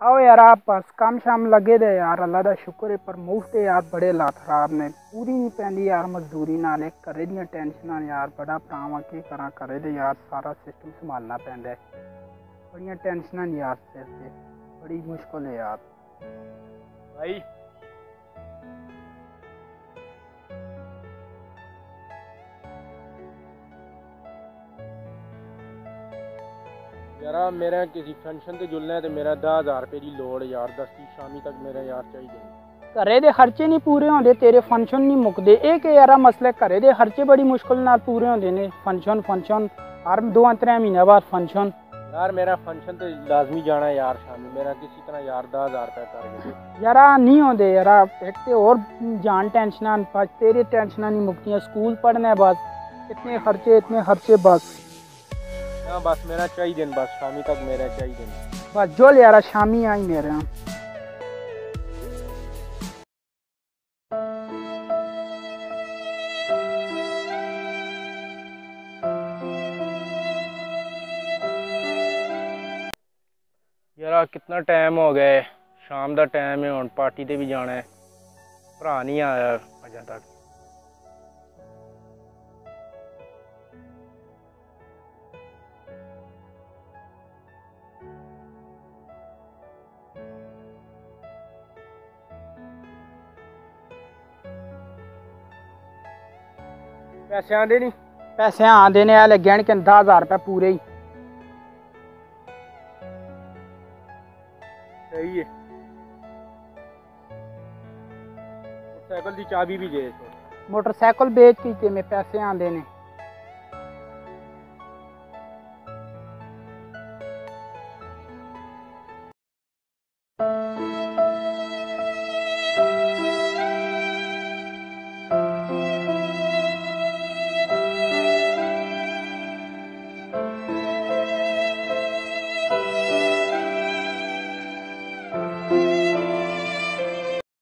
आओ यार आप बस काम शाम लगे दे यार, अल्लाह दा शुक्र है। पर मुफ्त यार बड़े हालात खराब ने, पूरी नहीं पैंदी यार मजदूरी नाल। एक घरे दियां टेंशनां यार, बड़ा भरावां की करा, घरे दे यार सारा सिस्टम संभालना पैंदा है। बड़ियां टेंशनां ने यार सिर ते, बड़ी मुश्किल है यार भाई। यार मेरा किसी फंक्शन ते जुलना है ते मेरा 10,000 रुपए की लोड़ यार, 10 शामी तक मेरा यार चाहिए। घरे दे खर्चे नहीं पूरे होंदे, तेरे फंक्शन नहीं मुकदे। एक यार मसले, घरे दे खर्चे बड़ी मुश्किल नाल पूरे होंदे ने। फंक्शन हर 2-3 महीने बाद फंक्शन। यार मेरा फंक्शन तो लाजमी जाना है यार शामी, मेरा किसी तरह यार 10,000 रुपया कर दे यार नहीं होंदे यार। एक ते और जान टेंशनां, बस तेरी टेंशनां नहीं मुकतियां। स्कूल पढ़ना है बस, इतने खर्चे बस। हाँ बस मेरा चाहिए, बस शामी तक मेरा चाहिए। बस जो यार शामी आई मेरे यहाँ। यार कितना टाइम हो गया, शाम का टाइम है, हुण पार्टी ते भी जाना है। भरा नहीं आया अजें तक। पैसे आंदे नहीं। पैसे आंदे ने, लगे कि 10,000 रुपये पूरे ही। सही है। साइकिल की चाबी भी दे। मोटरसाइकिल बेच के में पैसे आंदे ने।